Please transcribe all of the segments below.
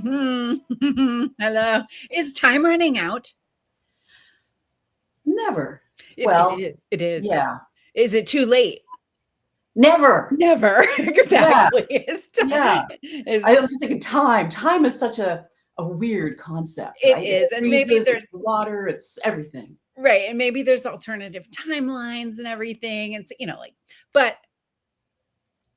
Hello. Is time running out? Never. It Well, is. It is. yeah. Is it too late? Never. Never. Yeah. Exactly. Yeah. Is I was just thinking time. Time is such a weird concept, it right? It is. And maybe freezes, there's it's water, it's everything. right. And maybe there's alternative timelines and everything. And like, but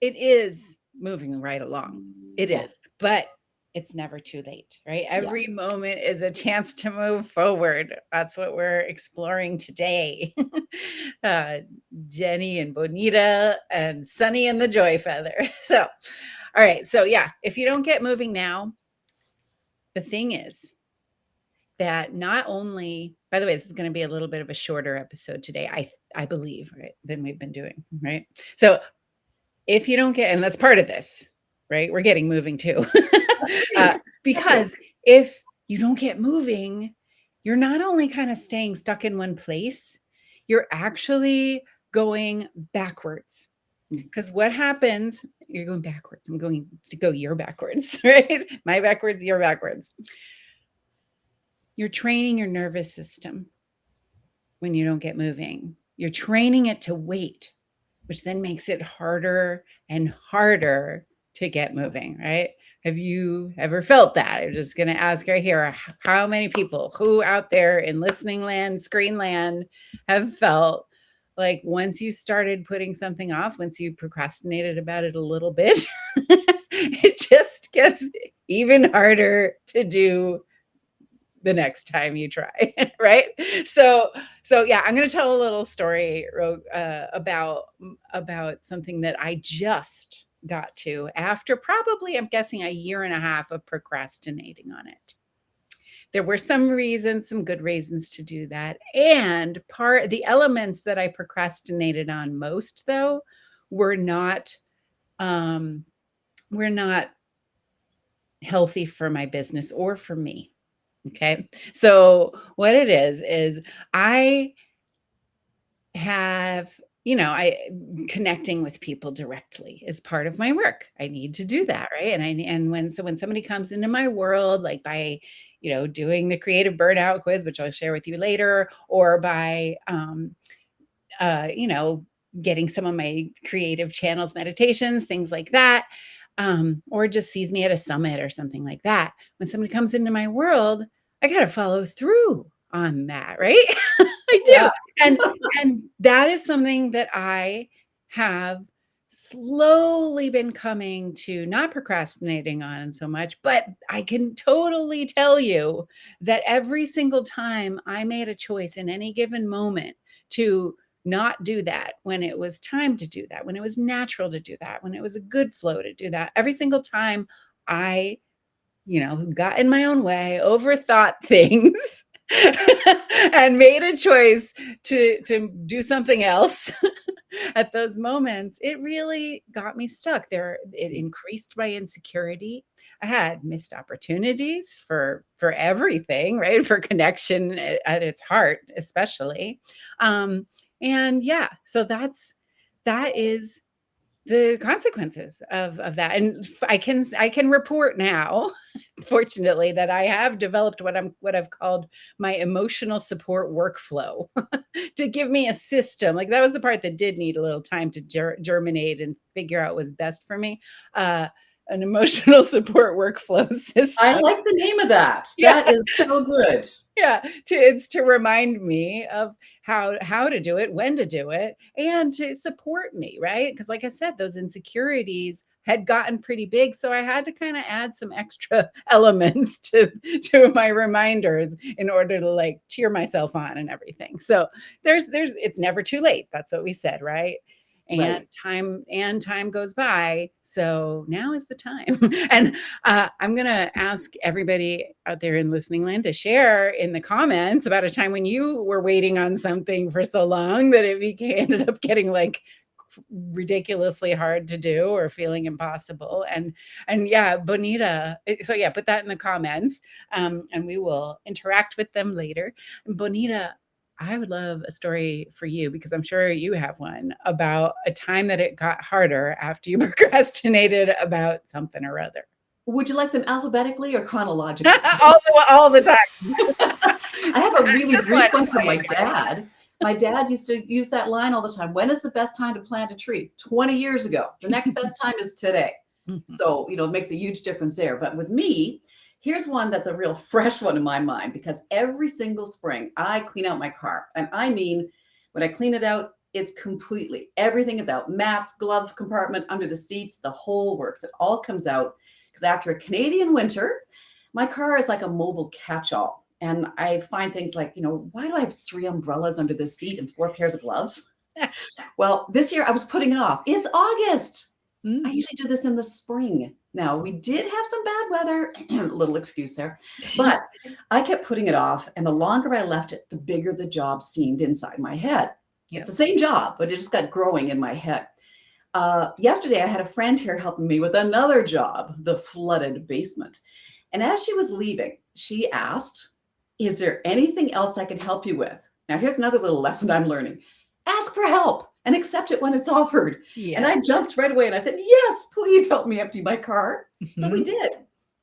it is moving right along. It Yes. is. But it's never too late, right? Yeah. Every moment is a chance to move forward. That's what we're exploring today. uh, Jenny and Bonita and Sunny and the Joy Feather. So, all right. So, yeah, if you don't get moving now, the thing is that not only, by the way, this is going to be a little bit of a shorter episode today, I believe, right, than we've been doing, right? So, if you don't get, and that's part of this, right? We're getting moving too. Because if you don't get moving, you're not only kind of staying stuck in one place, you're actually going backwards. Because what happens, you're going backwards. I'm going to go your backwards, right? My backwards, your backwards. You're training your nervous system when you don't get moving. You're training it to wait, which then makes it harder and harder to get moving, right? Have you ever felt that? I'm just going to ask right here, how many people who out there in listening land, screen land, have felt like once you started putting something off, once you procrastinated about it a little bit, it just gets even harder to do the next time you try, right? So yeah, I'm going to tell a little story about something that I just got to after probably, I'm guessing, a year and a half of procrastinating on it. There were some reasons, some good reasons to do that, and the elements that I procrastinated on most, though, were not um, were not healthy for my business or for me. Okay. So what it is I have, I connecting with people directly is part of my work. I need to do that, right? And when somebody comes into my world, like by, doing the creative burnout quiz, which I'll share with you later, or by getting some of my creative channels, meditations, things like that, or just sees me at a summit or something like that. When somebody comes into my world, I got to follow through on that, right? I do. Yeah. And that is something that I have slowly been coming to not procrastinating on so much, but I can totally tell you that every single time I made a choice in any given moment to not do that, when it was time to do that, when it was natural to do that, when it was a good flow to do that, every single time I, got in my own way, overthought things, and made a choice to do something else at those moments, it really got me stuck there. It increased my insecurity. I had missed opportunities for everything, right? For connection at its heart, especially. And yeah, so that is the consequences of that. And I can report now, fortunately, that I have developed what I've called my emotional support workflow to give me a system. Like, that was the part that did need a little time to germinate and figure out what was best for me. An emotional support workflow system. I like the name of that. Yeah. That is so good. Yeah, it's to remind me of how to do it, when to do it, and to support me, right? Because like I said, those insecurities had gotten pretty big, so I had to kind of add some extra elements to my reminders in order to like cheer myself on and everything. So there's it's never too late. That's what we said, right? And Right. time goes by, so now is the time. And I'm going to ask everybody out there in listening land to share in the comments about a time when you were waiting on something for so long that ended up getting like ridiculously hard to do or feeling impossible. And yeah, Bonita. So yeah, put that in the comments, and we will interact with them later. And Bonita, I would love a story for you, because I'm sure you have one about a time that it got harder after you procrastinated about something or other. Would you like them alphabetically or chronologically? 'Cause all the time. I have a really Just brief one one from my way. dad. My dad used to use that line all the time. When is the best time to plant a tree? 20 years ago. The next best time is today. Mhm. So, it makes a huge difference there. But with me, here's one that's a real fresh one in my mind because every single spring I clean out my car. And I mean, when I clean it out, it's completely, everything is out. Mats, glove compartment, under the seats, the whole works. It all comes out because after a Canadian winter, my car is like a mobile catch-all. And I find things like, why do I have 3 umbrellas under the seat and 4 pairs of gloves? Well, this year I was putting it off. It's August. I Mm. usually do this in the spring. Now, we did have some bad weather, a little excuse there, but I kept putting it off. And the longer I left it, the bigger the job seemed inside my head. It's Yep. the same job, but it just got growing in my head. Yesterday, I had a friend here helping me with another job, the flooded basement. And as she was leaving, she asked, "Is there anything else I can help you with?" Now, here's another little lesson I'm learning: ask for help and accept it when it's offered. And I Yes. jumped right away and I said, "Yes, please help me empty my car." So we Mhm. did.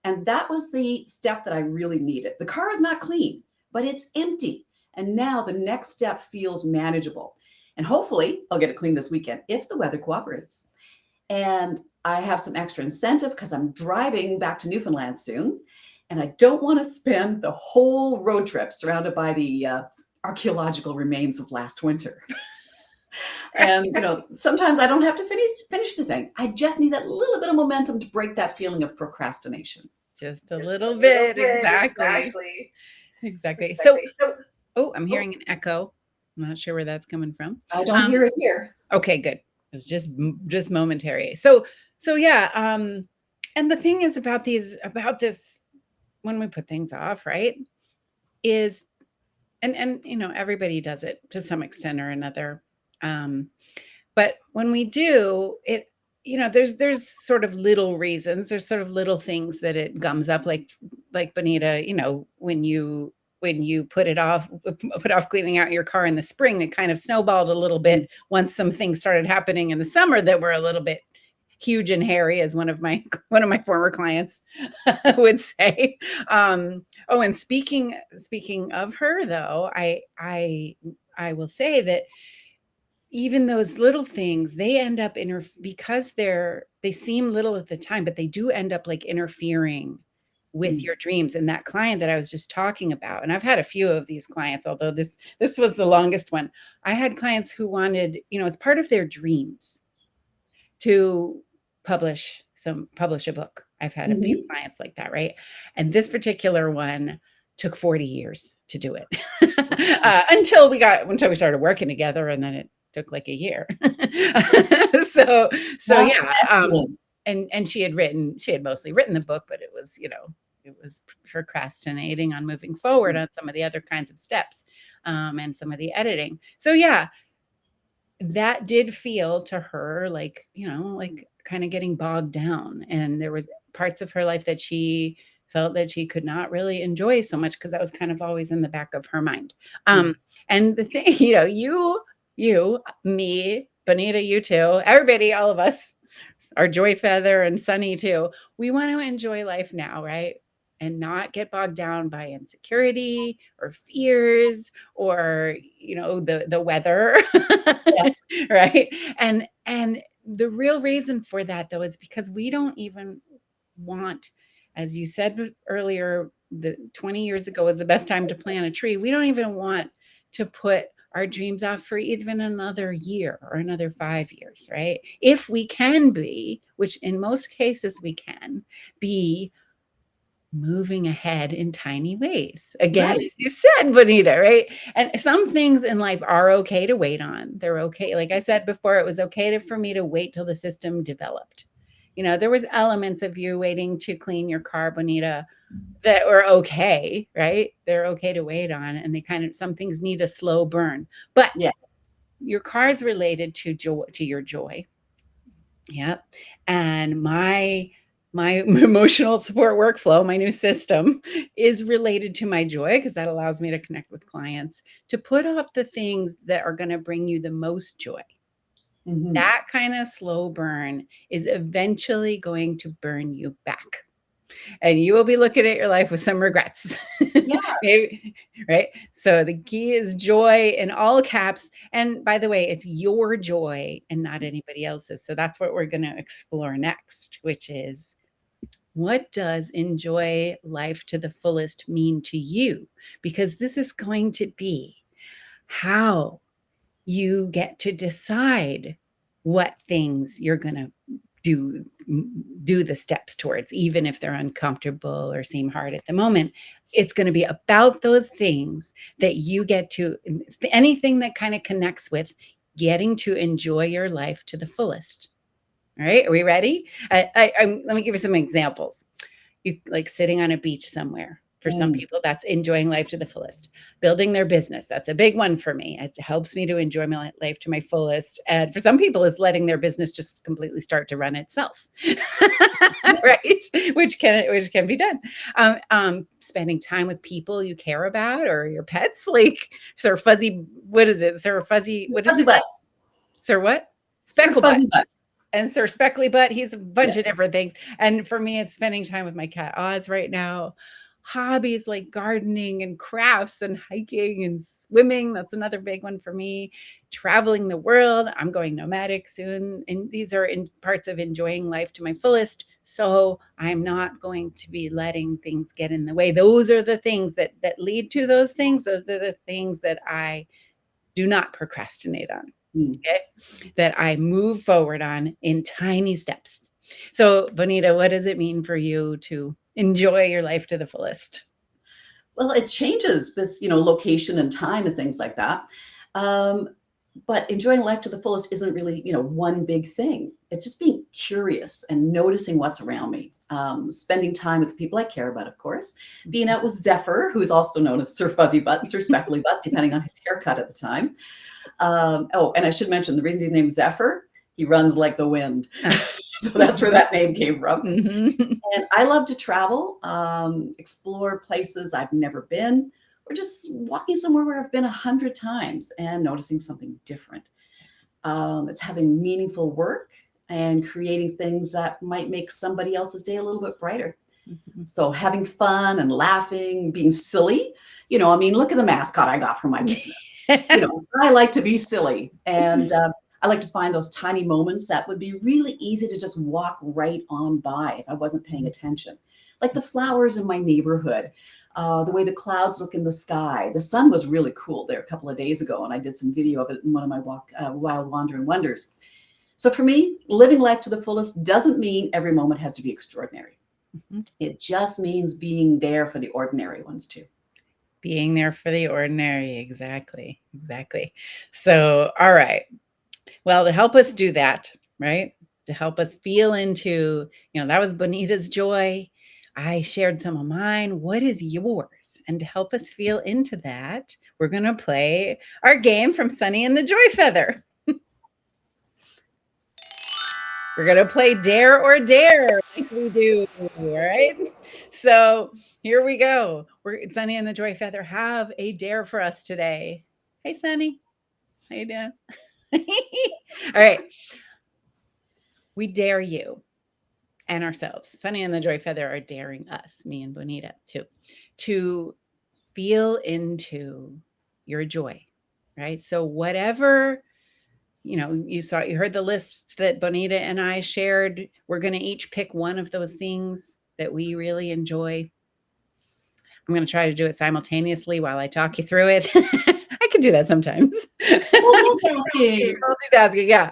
And that was the step that I really needed. The car is not clean, but it's empty. And now the next step feels manageable. And hopefully, I'll get it clean this weekend if the weather cooperates. And I have some extra incentive because I'm driving back to Newfoundland soon. And I don't want to spend the whole road trip surrounded by the archaeological remains of last winter. And sometimes I don't have to finish the thing. I just need that little bit of momentum to break that feeling of procrastination. Just a Just a little little bit. bit, Exactly. exactly. Exactly. So, Exactly. So, oh, I'm oh, hearing an echo. I'm not sure where that's coming from. I don't Um, hear it here. okay, good. It was just momentary. So yeah, and the thing is about this when we put things off, right? Is and everybody does it to some extent or another. Um, but when we do it, there's sort of little reasons, there's sort of little things that it gums up, like Bonita, when you put off cleaning out your car in the spring, it kind of snowballed a little Mm, bit once some things started happening in the summer that were a little bit huge and hairy, as one of my former clients would say. Oh, and speaking of her, though, I will say that even those little things, they end up because they seem little at the time, but they do end up like interfering with mm, your dreams. And that client that I was just talking about, and I've had a few of these clients, although this was the longest one. I had clients who wanted, as part of their dreams, to publish a book. I've had a few mhm. clients like that, right? And this particular one took 40 years to do it. Until we started working together, and then it took like a year. So That's yeah, excellent. and she had mostly written the book, but it was procrastinating on moving forward on some of the other kinds of steps, and some of the editing. So yeah, that did feel to her like kind of getting bogged down. And there was parts of her life that she felt that she could not really enjoy so much because that was kind of always in the back of her mind. Mm, And the thing, me, Bonita, you too, everybody, all of us, our joy feather and Sunny too. We want to enjoy life now, right? And not get bogged down by insecurity or fears or the weather. yeah. Right? And the real reason for that, though, is because we don't even want, as you said earlier, the 20 years ago was the best time to plant a tree. We don't even want to put our dreams off for even another year or another 5 years, right? If we can be, which in most cases we can be, moving ahead in tiny ways. Again, Right. as you said, Bonita, right? And some things in life are okay to wait on. They're okay. Like I said before, it was okay for me to wait till the system developed. There was elements of you waiting to clean your car, Bonita, that were okay, right? They're okay to wait on, and some things need a slow burn. But Yes. your car is related to joy, to your joy. Yep. And my emotional support workflow, my new system, is related to my joy because that allows me to connect with clients, to put off the things that are going to bring you the most joy. Mhm. That kind of slow burn is eventually going to burn you back. and you will be looking at your life with some regrets. Yeah. Maybe, right? So the key is joy in all caps. And by the way, it's your joy and not anybody else's. So that's what we're going to explore next, which is, what does enjoy life to the fullest mean to you? Because this is going to be how you get to decide what things you're going to do the steps towards, even if they're uncomfortable or seem hard at the moment. It's going to be about those things that you get to, anything that kind of connects with getting to enjoy your life to the fullest. All right, are we ready? Let me give you some examples. You like sitting on a beach somewhere. For some Mm. people, that's enjoying life to the fullest. Building their business, that's a big one for me. It helps me to enjoy my life to my fullest. And for some people, it's letting their business just completely start to run itself, right? Which can be done. Spending time with people you care about or your pets, like Sir Fuzzy. What is it, Sir Fuzzy? What is Fuzzy butt. Sir what? Sir Specklebutt. Fuzzy butt. And Sir Speckly Butt, he's a bunch Yeah. of different things. And for me, it's spending time with my cat Oz right now. Hobbies like gardening and crafts and hiking and swimming. That's another big one for me. Traveling the world. I'm going nomadic soon. And these are in parts of enjoying life to my fullest. So I'm not going to be letting things get in the way. Those are the things that lead to those things. Those are the things that I do not procrastinate on. Mm. Okay? That I move forward on in tiny steps. So, Bonita, what does it mean for you to enjoy your life to the fullest? Well, it changes with, location and time and things like that. Um, but enjoying life to the fullest isn't really, one big thing. It's just being curious and noticing what's around me. Spending time with the people I care about, of course. Being out with Zephyr, who's also known as Sir Fuzzy Butt and Sir Speckly Butt, depending on his haircut at the time. Oh, and I should mention the reason he's named Zephyr, he runs like the wind. So that's where that name came from. Mhm. And I love to travel, explore places I've never been, or just walking somewhere where I've been 100 times and noticing something different. It's having meaningful work and creating things that might make somebody else's day a little bit brighter. Mhm. So having fun and laughing, being silly, look at the mascot I got for my business. I like to be silly, and I like to find those tiny moments that would be really easy to just walk right on by if I wasn't paying attention. Like the flowers in my neighborhood, the way the clouds look in the sky. The sun was really cool there a couple of days ago, and I did some video of it in one of my Wild Wandering Wonders. So for me, living life to the fullest doesn't mean every moment has to be extraordinary. Mhm. It just means being there for the ordinary ones too. Being there for the ordinary. Exactly. Exactly. So, all right. Well, to help us do that, right? To help us feel into, that was Bonita's joy. I shared some of mine. What is yours? And to help us feel into that, we're going to play our game from Sunny and the Joy Feather. We're going to play Dare or Dare like we do, all right? So here we go. Sunny and the Joy Feather have a dare for us today. Hey, Sunny. How you doing? All right. We dare you and ourselves. Sunny and the Joy Feather are daring us, me and Bonita, to feel into your joy, right? So whatever, you heard the lists that Bonita and I shared. We're going to each pick one of those things that we really enjoy. I'm going to try to do it simultaneously while I talk you through it. I can do that sometimes. Multitasking. Multitasking, yeah.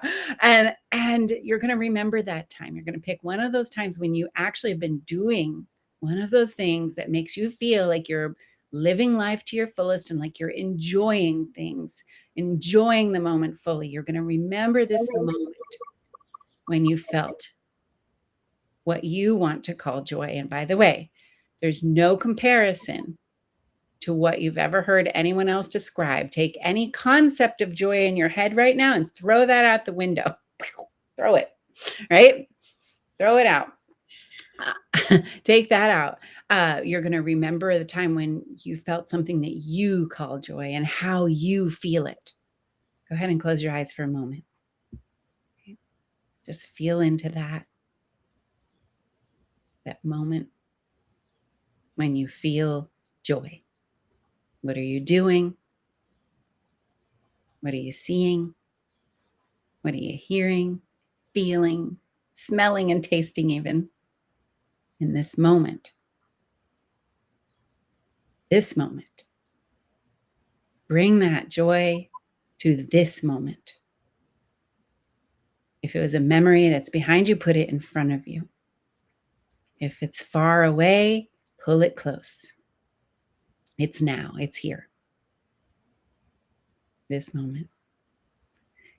And you're going to remember that time. You're going to pick one of those times when you actually have been doing one of those things that makes you feel like you're living life to your fullest and like you're enjoying things, enjoying the moment fully. You're going to remember this moment when you felt what you want to call joy. And by the way, there's no comparison to what you've ever heard anyone else describe. Take any concept of joy in your head right now and throw that out the window. Throw it, right? Throw it out. Take that out. You're going to remember the time when you felt something that you call joy and how you feel it. Go ahead and close your eyes for a moment. Just feel into that moment. when you feel joy? What are you doing? What are you seeing? What are you hearing, feeling, smelling, and tasting even in this moment? This moment. Bring that joy to this moment. If it was a memory that's behind you, put it in front of you. If it's far away, pull it close. It's now, it's here. This moment.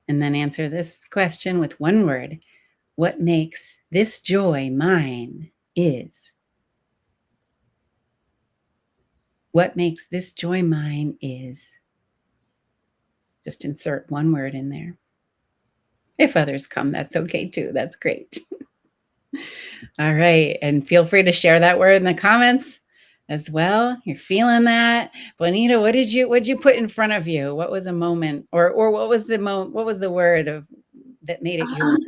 And then answer this question with one word. What makes this joy mine is. What makes this joy mine is. Just insert one word in there. If others come, that's okay too. That's great. All right. And feel free to share that word in the comments as well. You're feeling that. Bonita, what'd you put in front of you? What was a moment or what was the word that made it yours?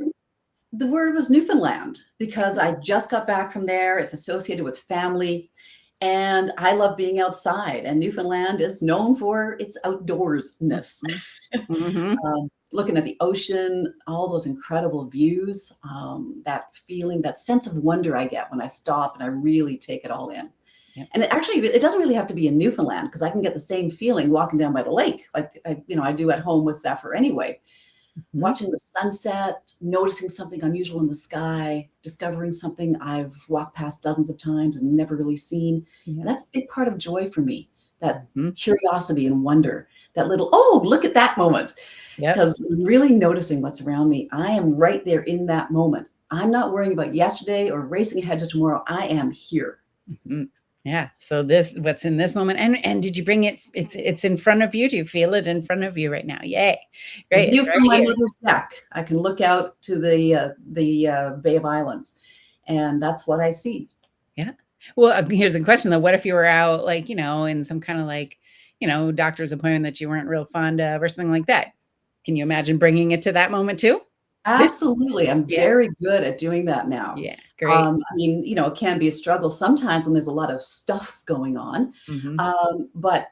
The word was Newfoundland because I just got back from there. It's associated with family. And I love being outside. And Newfoundland is known for its outdoorsness. Mm-hmm. Looking at the ocean, all those incredible views, that feeling, that sense of wonder I get when I stop and I really take it all in. Yep. And it doesn't really have to be in Newfoundland because I can get the same feeling walking down by the lake, like I do at home with Zephyr anyway. Mm-hmm. Watching the sunset, noticing something unusual in the sky, discovering something I've walked past dozens of times and never really seen. Yeah. And that's a big part of joy for me, that curiosity and wonder, that little, oh, look at that moment. Because really noticing what's around me, I am right there in that moment. I'm not worrying about yesterday or racing ahead to tomorrow. I am here. Mm-hmm. Yeah. So what's in this moment, and did you bring it? It's in front of you. Do you feel it in front of you right now? Yay! Great. View from my mother's deck. I can look out to the Bay of Islands, and that's what I see. Yeah. Well, here's a question though. What if you were out, like, in some kind of like, doctor's appointment that you weren't real fond of or something like that? Can you imagine bringing it to that moment too? Absolutely. I'm very good at doing that now. Yeah, great. I mean, it can be a struggle sometimes when there's a lot of stuff going on. But,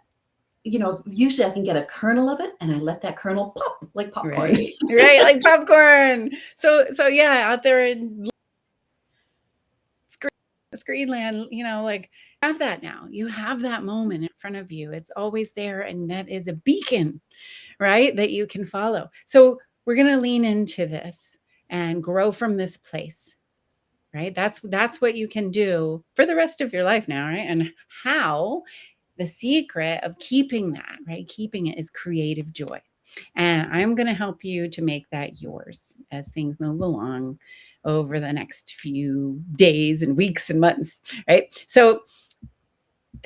usually I can get a kernel of it and I let that kernel pop like popcorn. Right, like popcorn. So yeah, out there in Greenland, like have that now. You have that moment in front of you. It's always there, and that is a beacon, right, that you can follow. So we're going to lean into this and grow from this place, right? That's what you can do for the rest of your life now, right? And how the secret of keeping that, right? Keeping it is creative joy. And I'm going to help you to make that yours as things move along over the next few days and weeks and months, right? So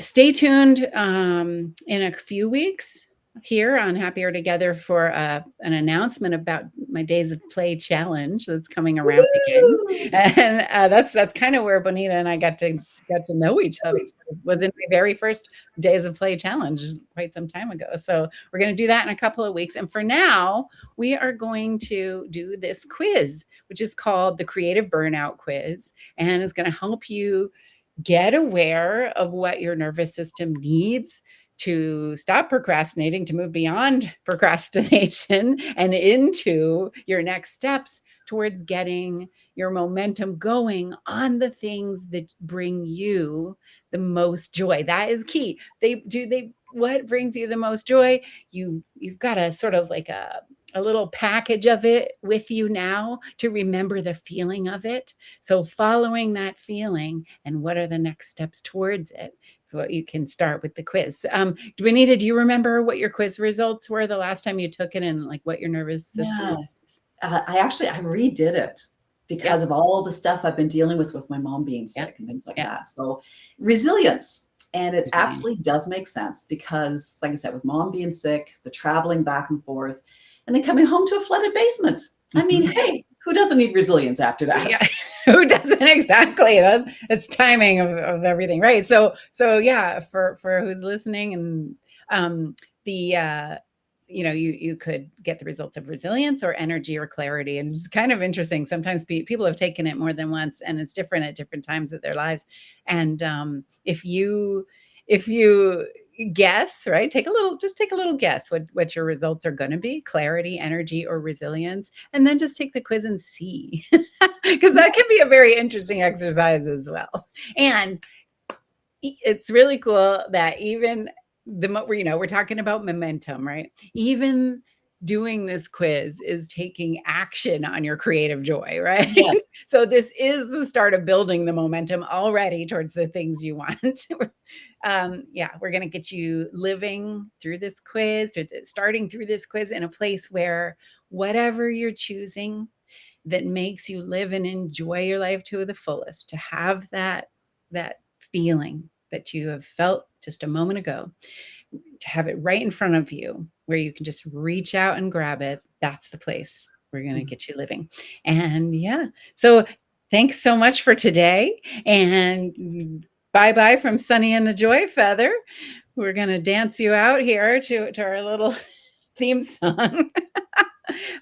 stay tuned in a few weeks here on Happier Together for an announcement about my Days of Play challenge that's coming around again, and that's kind of where Bonita and I got to know each other. It was in my very first Days of Play challenge quite some time ago. So we're going to do that in a couple of weeks, and for now, we are going to do this quiz, which is called the Creative Burnout Quiz, and it's going to help you get aware of what your nervous system needs to stop procrastinating, to move beyond procrastination and into your next steps towards getting your momentum going on the things that bring you the most joy. That is key. What brings you the most joy? You've got a sort of like a little package of it with you now to remember the feeling of it. So following that feeling and what are the next steps towards it. So you can start with the quiz. Bonita, do you remember what your quiz results were the last time you took it and like what your nervous system was? I redid it because of all the stuff I've been dealing with my mom being sick and things like that. So resilience. And it absolutely does make sense because, like I said, with mom being sick, the traveling back and forth, and then coming home to a flooded basement. I mean, hey, who doesn't need resilience after that? Yeah. Who doesn't exactly? It's timing of everything, right? So yeah, for who's listening, and you could get the results of resilience or energy or clarity. And it's kind of interesting. Sometimes people have taken it more than once, and it's different at different times of their lives. And if you guess, right, take a little guess what your results are going to be: clarity, energy, or resilience, and then just take the quiz and see, because that can be a very interesting exercise as well. And it's really cool that even we're talking about momentum, right? Even doing this quiz is taking action on your creative joy, right? Yes. So this is the start of building the momentum already towards the things you want. Yeah, we're going to get you living through this quiz, starting through this quiz in a place where whatever you're choosing that makes you live and enjoy your life to the fullest, to have that feeling that you have felt just a moment ago, to have it right in front of you where you can just reach out and grab it. That's the place we're going to get you living. And yeah, so thanks so much for today, and bye bye from Sunny and the Joy Feather. We're going to dance you out here to our little theme song.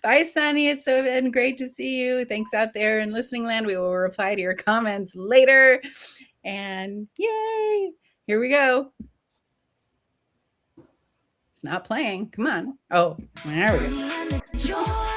Bye, Sunny. It's so been great to see you. Thanks out there in listening land. We will reply to your comments later. And yay, here we go. It's not playing. Come on. Oh, there we go.